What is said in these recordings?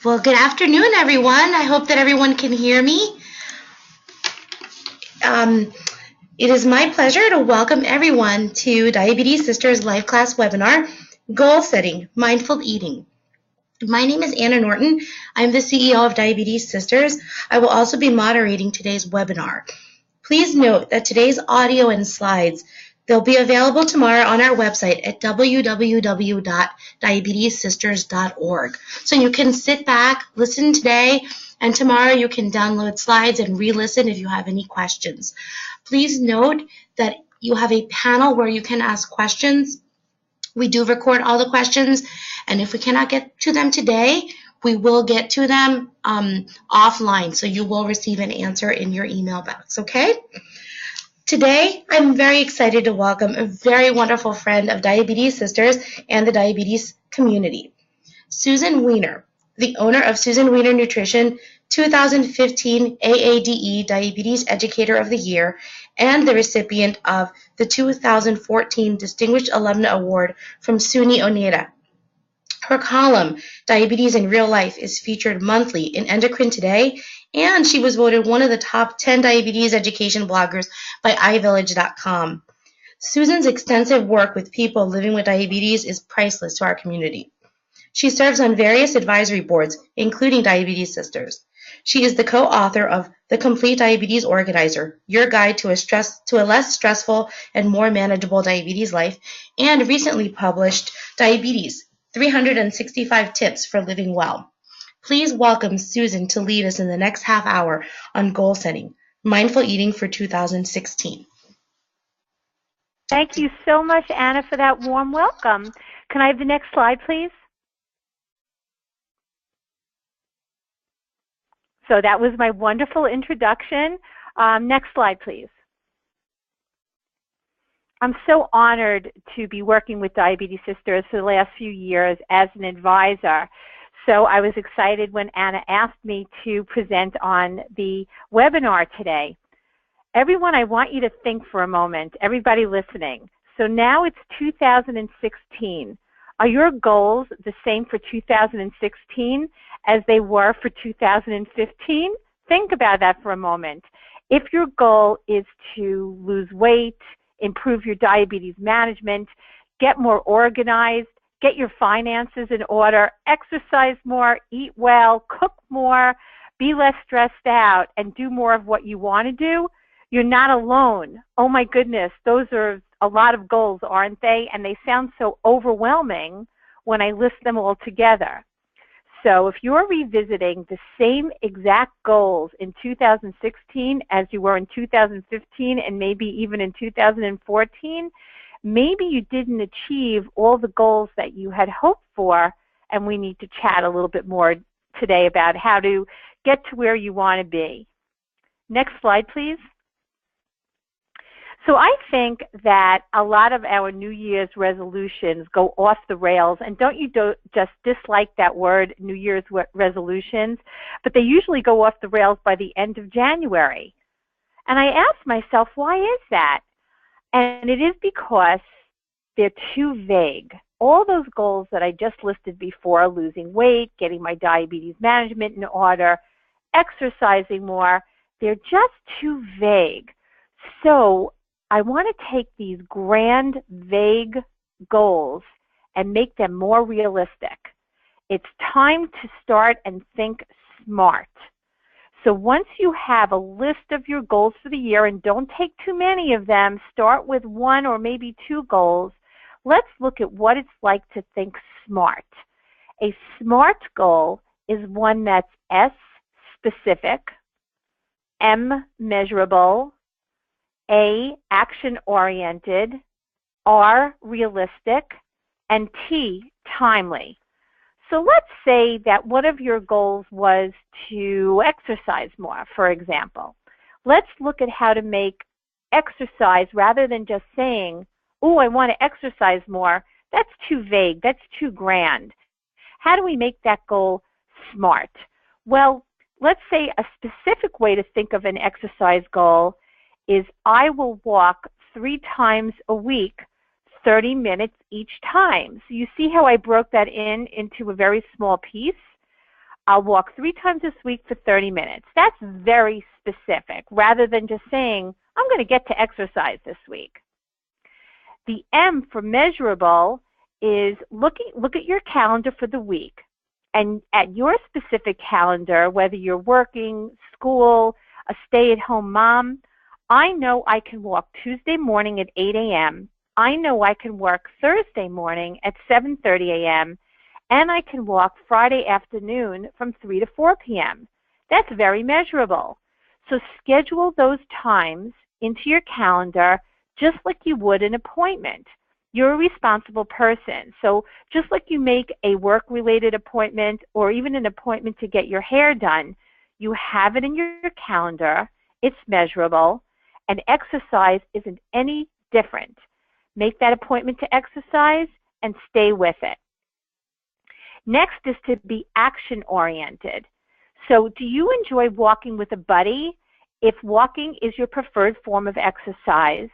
Well, good afternoon, everyone. I hope that everyone can hear me. Um, it is my pleasure to welcome everyone to Diabetes Sisters Live Class webinar, Goal Setting, Mindful Eating. My name is Anna Norton. I'm the CEO of Diabetes Sisters. I will also be moderating today's webinar. Please note that today's audio and slides, they'll be available tomorrow on our website at www.diabetessisters.org. So you can sit back, listen today, and tomorrow you can download slides and re-listen if you have any questions. Please note that you have a panel where you can ask questions. We do record all the questions, and if we cannot get to them today, we will get to them offline, so you will receive an answer in your email box, okay? Today, I'm very excited to welcome a very wonderful friend of Diabetes Sisters and the diabetes community, Susan Weiner, the owner of Susan Weiner Nutrition, 2015 AADE Diabetes Educator of the Year, and the recipient of the 2014 Distinguished Alumna Award from SUNY Oneida. Her column, Diabetes in Real Life, is featured monthly in Endocrine Today, and she was voted one of the top 10 diabetes education bloggers by iVillage.com. Susan's extensive work with people living with diabetes is priceless to our community. She serves on various advisory boards, including Diabetes Sisters. She is the co-author of The Complete Diabetes Organizer, Your Guide to a Less Stressful and More Manageable Diabetes Life, and recently published Diabetes, 365 Tips for Living Well. Please welcome Susan to lead us in the next half hour on goal setting, mindful eating for 2016. Thank you so much, Anna, for that warm welcome. Can I have the next slide, please? So that was my wonderful introduction. Next slide, please. I'm so honored to be working with Diabetes Sisters for the last few years as an advisor. So I was excited when Anna asked me to present on the webinar today. Everyone, I want you to think for a moment, everybody listening. So now it's 2016. Are your goals the same for 2016 as they were for 2015? Think about that for a moment. If your goal is to lose weight, improve your diabetes management, get more organized, get your finances in order, exercise more, eat well, cook more, be less stressed out, and do more of what you want to do, you're not alone. Oh my goodness, those are a lot of goals, aren't they? And they sound so overwhelming when I list them all together. So if you're revisiting the same exact goals in 2016 as you were in 2015 and maybe even in 2014, maybe you didn't achieve all the goals that you had hoped for, and we need to chat a little bit more today about how to get to where you want to be. Next slide, please. So I think that a lot of our New Year's resolutions go off the rails, and don't you just dislike that word, New Year's resolutions, but they usually go off the rails by the end of January. And I asked myself, why is that? And it is because they're too vague. All those goals that I just listed before, losing weight, getting my diabetes management in order, exercising more, they're just too vague. So I want to take these grand, vague goals and make them more realistic. It's time to start and think smart. So once you have a list of your goals for the year, and don't take too many of them, start with one or maybe two goals, let's look at what it's like to think smart. A SMART goal is one that's S, specific, M, measurable, A, action-oriented, R, realistic, and T, timely. So let's say that one of your goals was to exercise more, for example. Let's look at how to make exercise, rather than just saying, oh, I want to exercise more. That's too vague. That's too grand. How do we make that goal SMART? Well, let's say a specific way to think of an exercise goal is I will walk 3 times a week, 30 minutes each time. So you see how I broke that into a very small piece? I'll walk 3 times this week for 30 minutes. That's very specific, rather than just saying, I'm going to get to exercise this week. The M for measurable is look at your calendar for the week. And at your specific calendar, whether you're working, school, a stay-at-home mom, I know I can walk Tuesday morning at 8 a.m. I know I can work Thursday morning at 7:30 a.m. and I can walk Friday afternoon from 3 to 4 p.m. That's very measurable. So schedule those times into your calendar just like you would an appointment. You're a responsible person. So just like you make a work-related appointment or even an appointment to get your hair done, you have it in your calendar, it's measurable, and exercise isn't any different. Make that appointment to exercise and stay with it. Next is to be action-oriented. So do you enjoy walking with a buddy? If walking is your preferred form of exercise,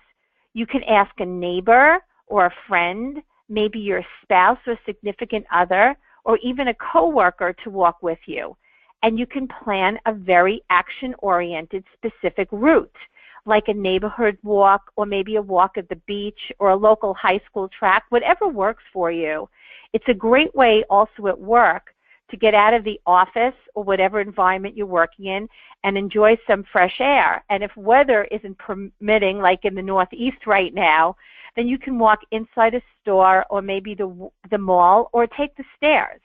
you can ask a neighbor or a friend, maybe your spouse or significant other, or even a coworker to walk with you. And you can plan a very action-oriented specific route, like a neighborhood walk or maybe a walk at the beach or a local high school track, whatever works for you. It's a great way also at work to get out of the office or whatever environment you're working in and enjoy some fresh air. And if weather isn't permitting, like in the Northeast right now, then you can walk inside a store or maybe the mall or take the stairs.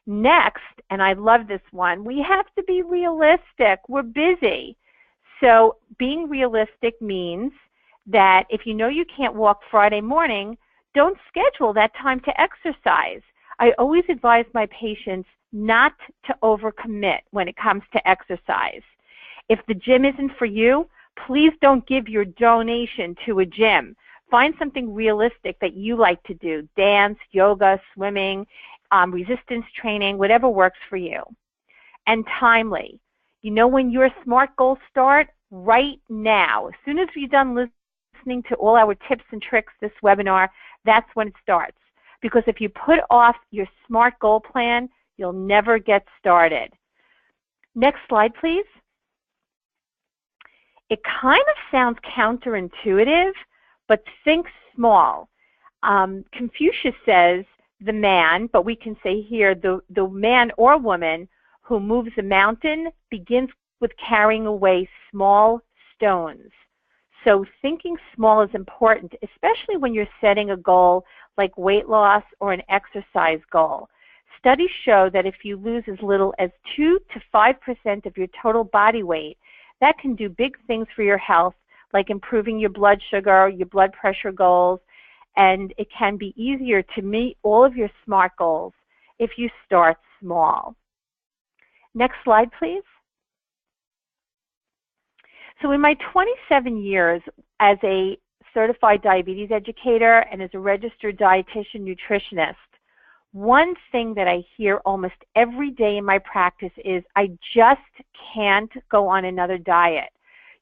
Next, and I love this one, we have to be realistic. We're busy. So being realistic means that if you know you can't walk Friday morning, don't schedule that time to exercise. I always advise my patients not to overcommit when it comes to exercise. If the gym isn't for you, please don't give your donation to a gym. Find something realistic that you like to do, dance, yoga, swimming, resistance training, whatever works for you. And timely. You know when your SMART goals start? Right now. As soon as you're done listening to all our tips and tricks this webinar, that's when it starts. Because if you put off your SMART goal plan, you'll never get started. Next slide, please. It kind of sounds counterintuitive, but think small. Confucius says the man, but we can say here the man or woman who moves a mountain begins with carrying away small stones. So thinking small is important, especially when you're setting a goal like weight loss or an exercise goal. Studies show that if you lose as little as 2 to 5% of your total body weight, that can do big things for your health, like improving your blood sugar, your blood pressure goals, and it can be easier to meet all of your SMART goals if you start small. Next slide, please. So in my 27 years as a certified diabetes educator and as a registered dietitian nutritionist, one thing that I hear almost every day in my practice is, I just can't go on another diet.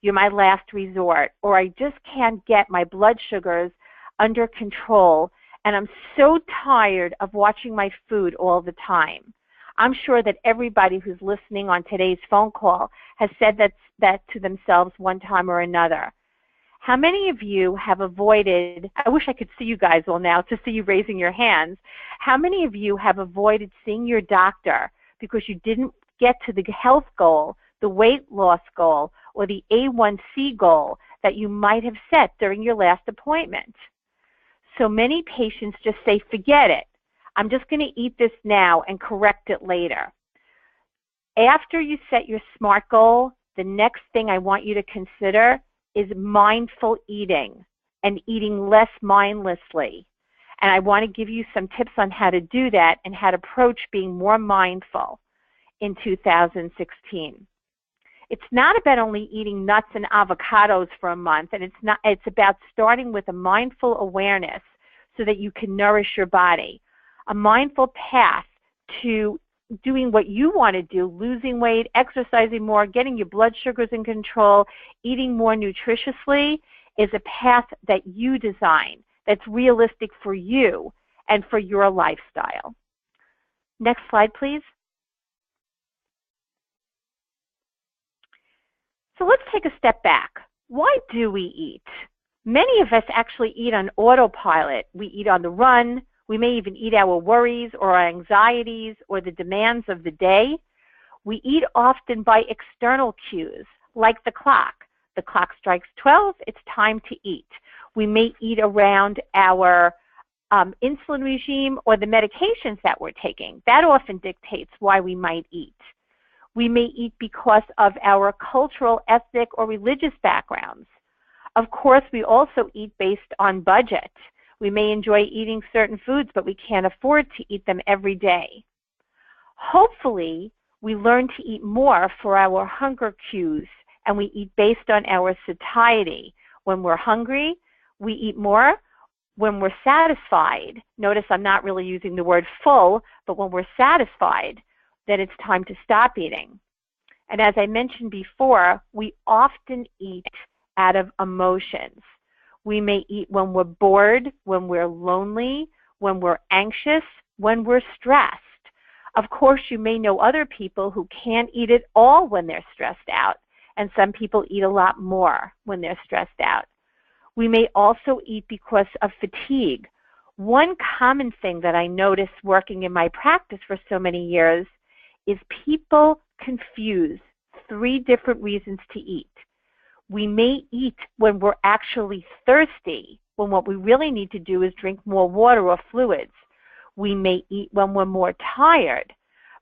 You're my last resort. Or I just can't get my blood sugars under control, and I'm so tired of watching my food all the time. I'm sure that everybody who's listening on today's phone call has said that to themselves one time or another. How many of you have avoided, I wish I could see you guys all now to see you raising your hands. How many of you have avoided seeing your doctor because you didn't get to the health goal, the weight loss goal, or the A1C goal that you might have set during your last appointment? So many patients just say, forget it. I'm just going to eat this now and correct it later. After you set your SMART goal, the next thing I want you to consider is mindful eating and eating less mindlessly. And I want to give you some tips on how to do that and how to approach being more mindful in 2016. It's not about only eating nuts and avocados for a month, and it's about starting with a mindful awareness so that you can nourish your body. A mindful path to doing what you want to do, losing weight, exercising more, getting your blood sugars in control, eating more nutritiously, is a path that you design, that's realistic for you and for your lifestyle. Next slide, please. So let's take a step back. Why do we eat? Many of us actually eat on autopilot. We eat on the run. We may even eat our worries or our anxieties or the demands of the day. We eat often by external cues, like the clock. The clock strikes 12, it's time to eat. We may eat around our insulin regime or the medications that we're taking. That often dictates why we might eat. We may eat because of our cultural, ethnic, or religious backgrounds. Of course, we also eat based on budget. We may enjoy eating certain foods, but we can't afford to eat them every day. Hopefully, we learn to eat more for our hunger cues, and we eat based on our satiety. When we're hungry, we eat more. When we're satisfied, notice I'm not really using the word full, but when we're satisfied, then it's time to stop eating. And as I mentioned before, we often eat out of emotions. We may eat when we're bored, when we're lonely, when we're anxious, when we're stressed. Of course, you may know other people who can't eat at all when they're stressed out, and some people eat a lot more when they're stressed out. We may also eat because of fatigue. One common thing that I noticed working in my practice for so many years is people confuse 3 different reasons to eat. We may eat when we're actually thirsty, when what we really need to do is drink more water or fluids. We may eat when we're more tired,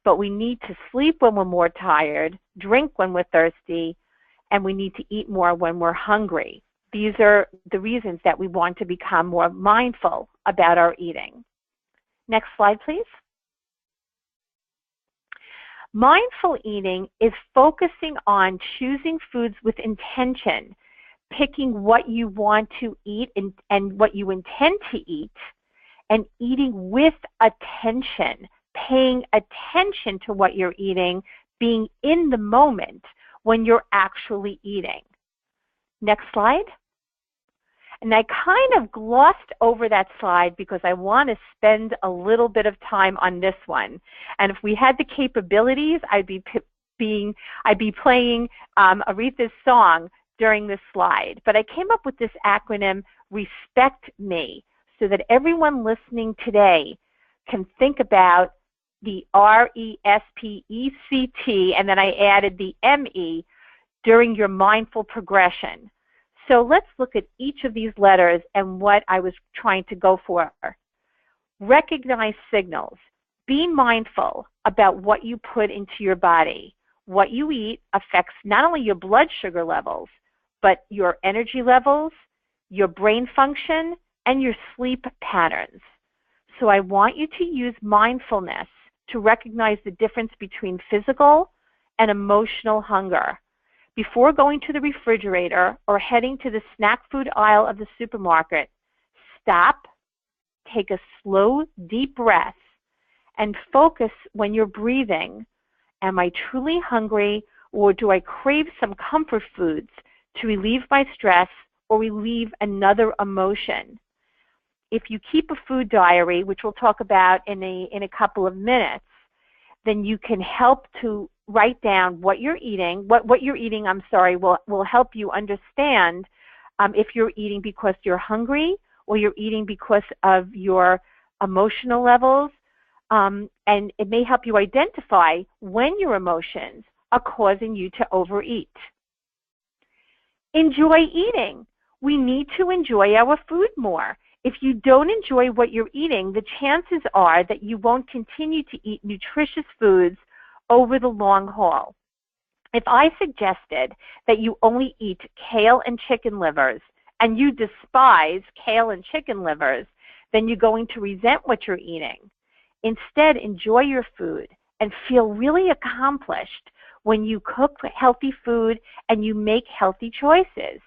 but we need to sleep when we're more tired, drink when we're thirsty, and we need to eat more when we're hungry. These are the reasons that we want to become more mindful about our eating. Next slide, please. Mindful eating is focusing on choosing foods with intention, picking what you want to eat and what you intend to eat, and eating with attention, paying attention to what you're eating, being in the moment when you're actually eating. Next slide. And I kind of glossed over that slide because I want to spend a little bit of time on this one. And if we had the capabilities, I'd be playing Aretha's song during this slide. But I came up with this acronym, Respect Me, so that everyone listening today can think about the RESPECT, and then I added the ME during your mindful progression. So let's look at each of these letters and what I was trying to go for. Recognize signals. Be mindful about what you put into your body. What you eat affects not only your blood sugar levels, but your energy levels, your brain function, and your sleep patterns. So I want you to use mindfulness to recognize the difference between physical and emotional hunger. Before going to the refrigerator or heading to the snack food aisle of the supermarket, stop, take a slow, deep breath, and focus when you're breathing. Am I truly hungry, or do I crave some comfort foods to relieve my stress or relieve another emotion? If you keep a food diary, which we'll talk about in a couple of minutes, then you can help to write down what you're eating. What you're eating, will help you understand if you're eating because you're hungry or you're eating because of your emotional levels. And it may help you identify when your emotions are causing you to overeat. Enjoy eating. We need to enjoy our food more. If you don't enjoy what you're eating, the chances are that you won't continue to eat nutritious foods over the long haul. If I suggested that you only eat kale and chicken livers, and you despise kale and chicken livers, then you're going to resent what you're eating. Instead, enjoy your food and feel really accomplished when you cook healthy food and you make healthy choices.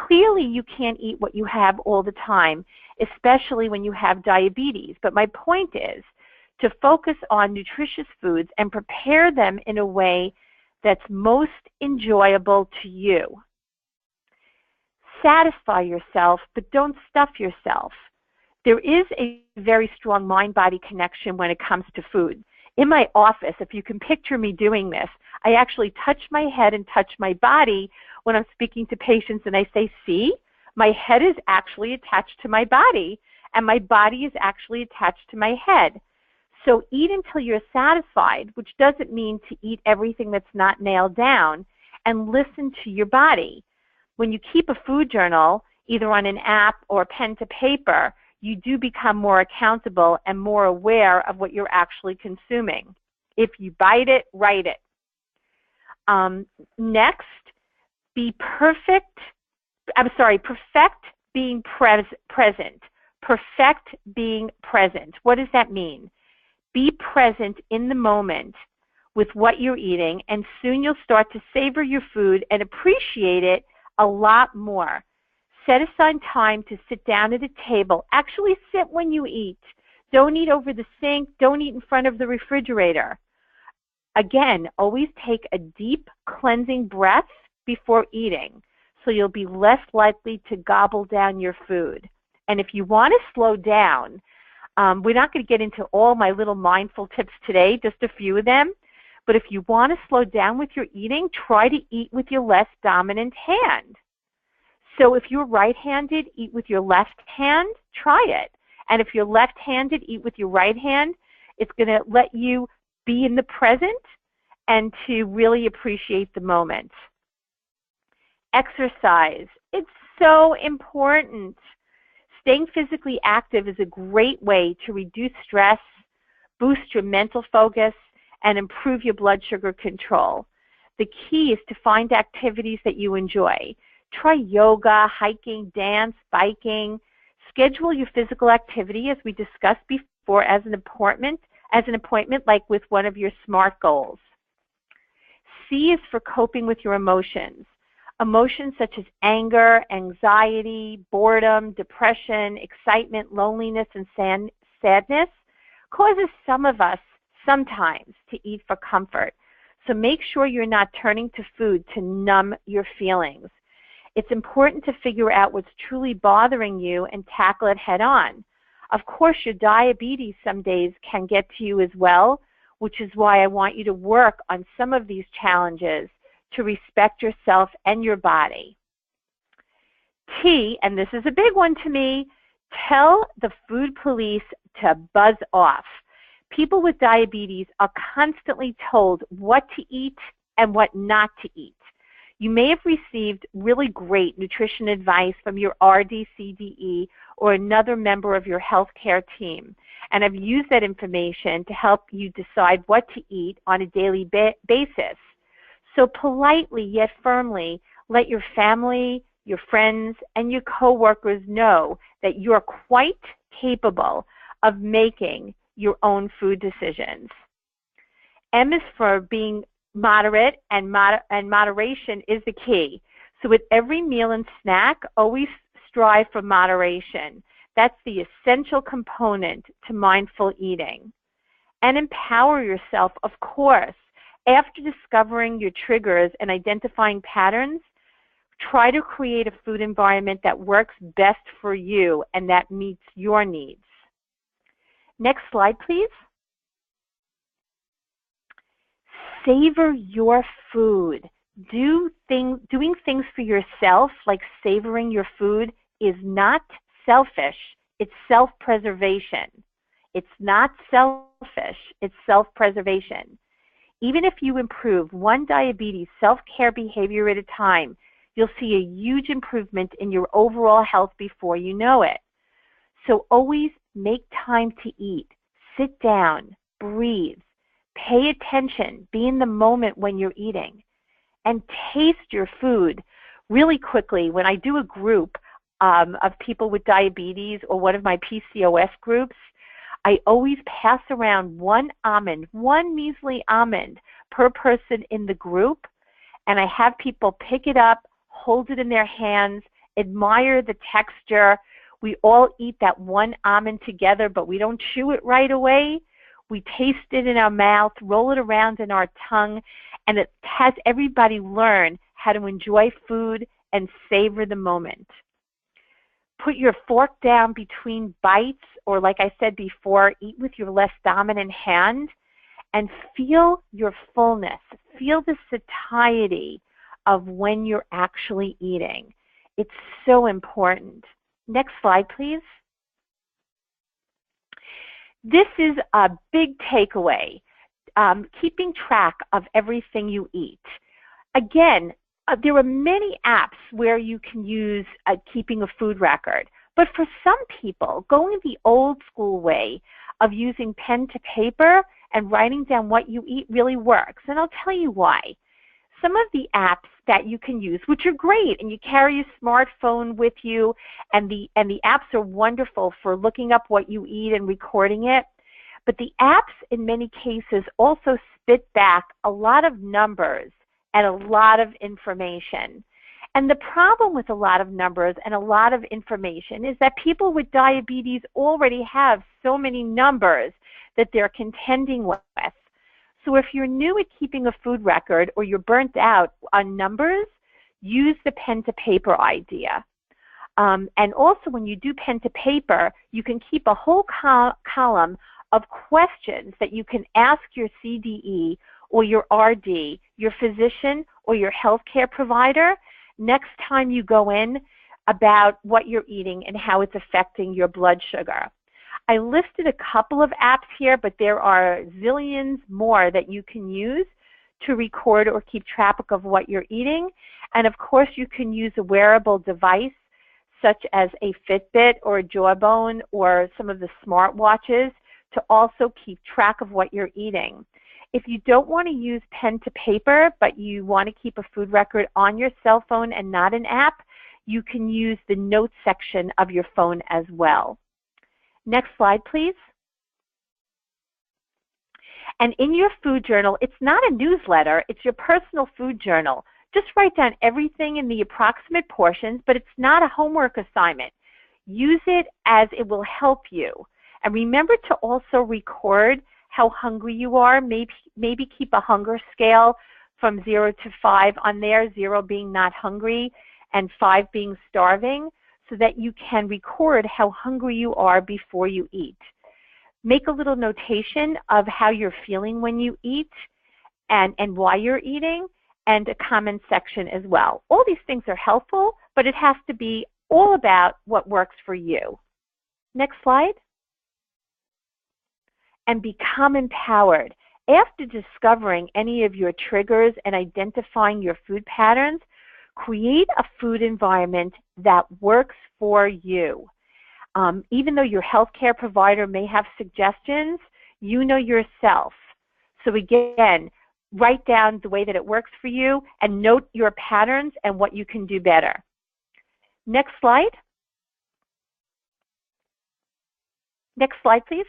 Clearly, you can't eat what you have all the time, especially when you have diabetes. But my point is to focus on nutritious foods and prepare them in a way that's most enjoyable to you. Satisfy yourself, but don't stuff yourself. There is a very strong mind-body connection when it comes to food. In my office, if you can picture me doing this, I actually touch my head and touch my body when I'm speaking to patients, and I say, see, my head is actually attached to my body, and my body is actually attached to my head. So eat until you're satisfied, which doesn't mean to eat everything that's not nailed down, and listen to your body. When you keep a food journal, either on an app or pen to paper, you do become more accountable and more aware of what you're actually consuming. If you bite it, write it. Next, perfect being present. Perfect being present. What does that mean? Be present in the moment with what you're eating, and soon you'll start to savor your food and appreciate it a lot more. Set aside time to sit down at a table. Actually sit when you eat. Don't eat over the sink. Don't eat in front of the refrigerator. Again, always take a deep cleansing breath before eating, so you'll be less likely to gobble down your food. And if you want to slow down, we're not going to get into all my little mindful tips today, just a few of them. But if you want to slow down with your eating, try to eat with your less dominant hand. So if you're right-handed, eat with your left hand, try it. And if you're left-handed, eat with your right hand. It's going to let you be in the present and to really appreciate the moment. Exercise. It's so important. Staying physically active is a great way to reduce stress, boost your mental focus, and improve your blood sugar control. The key is to find activities that you enjoy. Try yoga, hiking, dance, biking. Schedule your physical activity, as we discussed before, as an appointment, like with one of your SMART goals. C is for coping with your emotions. Emotions such as anger, anxiety, boredom, depression, excitement, loneliness, and sadness causes some of us sometimes to eat for comfort. So make sure you're not turning to food to numb your feelings. It's important to figure out what's truly bothering you and tackle it head on. Of course, your diabetes some days can get to you as well, which is why I want you to work on some of these challenges to respect yourself and your body. T, and this is a big one to me, tell the food police to buzz off. People with diabetes are constantly told what to eat and what not to eat. You may have received really great nutrition advice from your RDCDE or another member of your healthcare team, and have used that information to help you decide what to eat on a daily basis. So politely yet firmly, let your family, your friends, and your coworkers know that you're quite capable of making your own food decisions. M is for being moderate, and moderation is the key. So with every meal and snack, always strive for moderation. That's the essential component to mindful eating. And empower yourself, of course. After discovering your triggers and identifying patterns, try to create a food environment that works best for you and that meets your needs. Next slide, please. Savor your food. Doing things for yourself, like savoring your food, is not selfish. It's self-preservation. It's not selfish. It's self-preservation. Even if you improve one diabetes self-care behavior at a time, you'll see a huge improvement in your overall health before you know it. So always make time to eat. Sit down, breathe, pay attention, be in the moment when you're eating, and taste your food. Really quickly, when I do a group of people with diabetes or one of my PCOS groups, I always pass around one measly almond per person in the group, and I have people pick it up, hold it in their hands, admire the texture. We all eat that one almond together, but we don't chew it right away. We taste it in our mouth, roll it around in our tongue, and it has everybody learn how to enjoy food and savor the moment. Put your fork down between bites, or like I said before, eat with your less dominant hand, and feel your fullness. Feel the satiety of when you're actually eating. It's so important. Next slide, please. This is a big takeaway, keeping track of everything you eat. Again, there are many apps where you can use keeping a food record. But for some people, going the old school way of using pen to paper and writing down what you eat really works. And I'll tell you why. Some of the apps that you can use, which are great, and you carry your smartphone with you, and the apps are wonderful for looking up what you eat and recording it. But the apps, in many cases, also spit back a lot of numbers and a lot of information. And the problem with a lot of numbers and a lot of information is that people with diabetes already have so many numbers that they're contending with. So if you're new at keeping a food record or you're burnt out on numbers, use the pen to paper idea. And also when you do pen to paper, you can keep a whole column of questions that you can ask your CDE or your RD, your physician or your healthcare provider, next time you go in about what you're eating and how it's affecting your blood sugar. I listed a couple of apps here, but there are zillions more that you can use to record or keep track of what you're eating. And of course, you can use a wearable device such as a Fitbit or a Jawbone or some of the smartwatches to also keep track of what you're eating. If you don't want to use pen to paper, but you want to keep a food record on your cell phone and not an app, you can use the notes section of your phone as well. Next slide, please. And in your food journal, it's not a newsletter, it's your personal food journal. Just write down everything in the approximate portions, but it's not a homework assignment. Use it as it will help you. And remember to also record how hungry you are. Maybe keep a hunger scale from 0 to 5 on there, 0 being not hungry and 5 being starving, so that you can record how hungry you are before you eat. Make a little notation of how you're feeling when you eat and why you're eating, and a comment section as well. All these things are helpful, but it has to be all about what works for you. Next slide. And become empowered. After discovering any of your triggers and identifying your food patterns, create a food environment that works for you. Even though your healthcare provider may have suggestions, you know yourself. So again, write down the way that it works for you and note your patterns and what you can do better. Next slide. Next slide, please.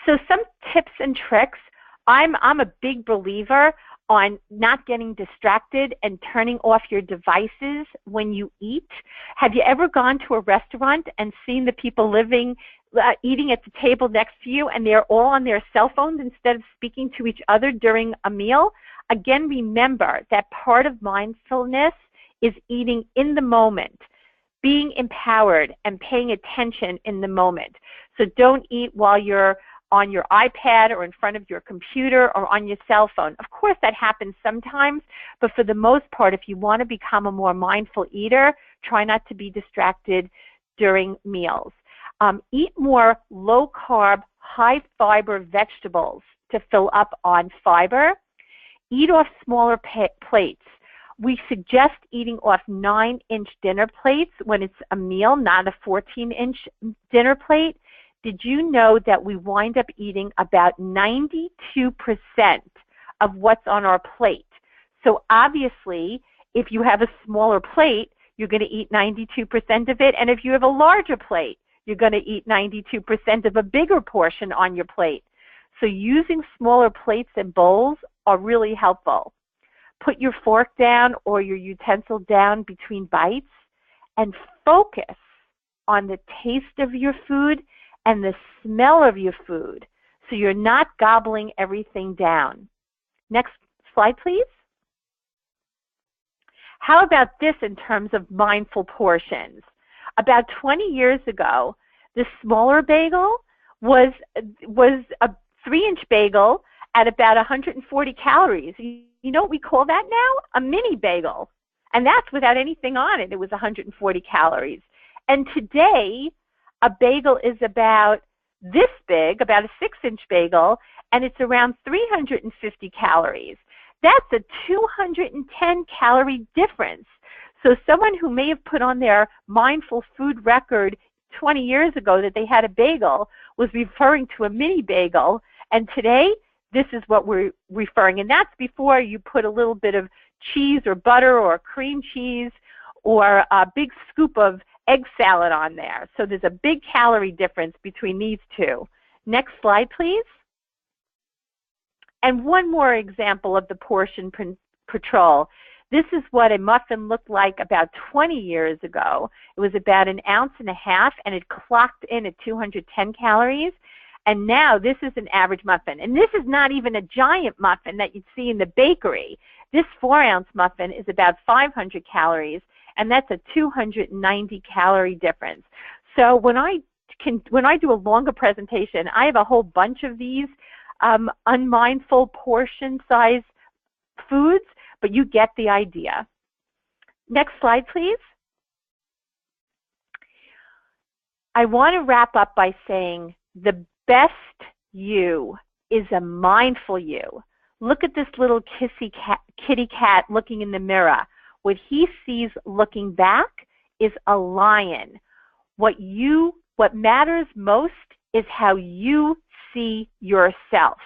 So some tips and tricks. I'm a big believer on not getting distracted and turning off your devices when you eat. Have you ever gone to a restaurant and seen the people eating at the table next to you and they're all on their cell phones instead of speaking to each other during a meal? Again, remember that part of mindfulness is eating in the moment, being empowered and paying attention in the moment. So don't eat while you're on your iPad or in front of your computer or on your cell phone. Of course, that happens sometimes, but for the most part, if you want to become a more mindful eater, try not to be distracted during meals. Eat more low-carb, high-fiber vegetables to fill up on fiber. Eat off smaller plates. We suggest eating off 9-inch dinner plates when it's a meal, not a 14-inch dinner plate. Did you know that we wind up eating about 92% of what's on our plate? So obviously, if you have a smaller plate, you're going to eat 92% of it. And if you have a larger plate, you're going to eat 92% of a bigger portion on your plate. So using smaller plates and bowls are really helpful. Put your fork down or your utensil down between bites and focus on the taste of your food and the smell of your food, so you're not gobbling everything down. Next slide, please. How about this in terms of mindful portions? About 20 years ago, the smaller bagel was a 3-inch bagel at about 140 calories. You know what we call that now? A mini bagel. And that's without anything on it. It was 140 calories. And today, a bagel is about this big, about a 6-inch bagel, and it's around 350 calories. That's a 210 calorie difference. So someone who may have put on their mindful food record 20 years ago that they had a bagel was referring to a mini bagel, and today this is what we're referring. And that's before you put a little bit of cheese or butter or cream cheese or a big scoop of egg salad on there. So there's a big calorie difference between these two. Next slide, please. And one more example of the portion control. This is what a muffin looked like about 20 years ago. It was about 1.5 ounces, and it clocked in at 210 calories. And now this is an average muffin. And this is not even a giant muffin that you'd see in the bakery. This 4-ounce muffin is about 500 calories, and that's a 290 calorie difference. So when I do a longer presentation, I have a whole bunch of these unmindful portion size foods, but you get the idea. Next slide, please. I want to wrap up by saying the best you is a mindful you. Look at this little kitty cat looking in the mirror. What he sees looking back is a lion. What matters most is how you see yourself,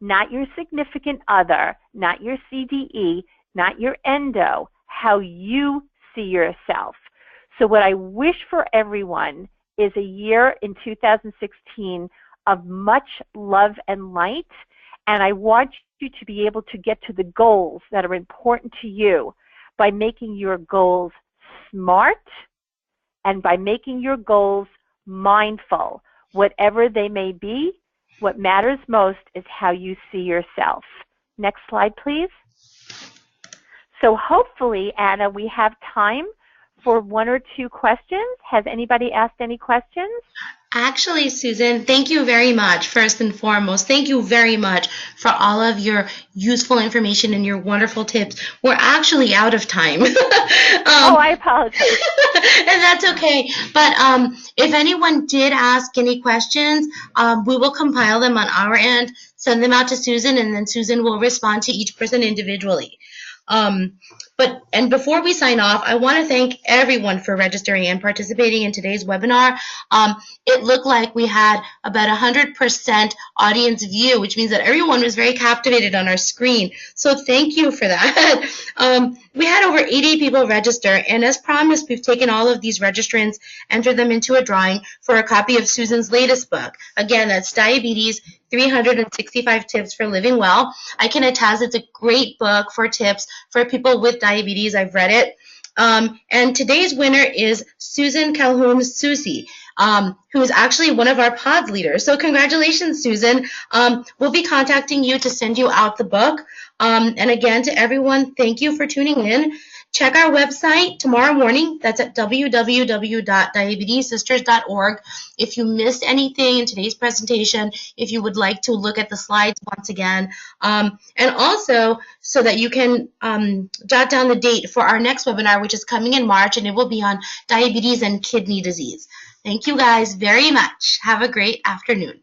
not your significant other, not your CDE, not your endo, how you see yourself. So what I wish for everyone is a year in 2016 of much love and light, and I want you to be able to get to the goals that are important to you by making your goals smart and by making your goals mindful. Whatever they may be, what matters most is how you see yourself. Next slide, please. So hopefully, Anna, we have time for 1 or 2 questions. Has anybody asked any questions? Actually, Susan, thank you very much. First and foremost, thank you very much for all of your useful information and your wonderful tips. We're actually out of time. Oh, I apologize. And that's okay. But if anyone did ask any questions, we will compile them on our end, send them out to Susan, and then Susan will respond to each person individually. And before we sign off, I want to thank everyone for registering and participating in today's webinar. It looked like we had about 100% audience view, which means that everyone was very captivated on our screen. So thank you for that. We had over 80 people register, and as promised, we've taken all of these registrants, entered them into a drawing for a copy of Susan's latest book. Again, that's Diabetes 365 Tips for Living Well. I can attest it's a great book for tips for people with diabetes. I've read it. And today's winner is Susan Calhoun-Susi, who is actually one of our pods leaders. So congratulations, Susan. We'll be contacting you to send you out the book. And again, to everyone, thank you for tuning in. Check our website tomorrow morning. That's at www.diabetessisters.org. If you missed anything in today's presentation, if you would like to look at the slides once again, and also so that you can jot down the date for our next webinar, which is coming in March, and it will be on diabetes and kidney disease. Thank you guys very much. Have a great afternoon.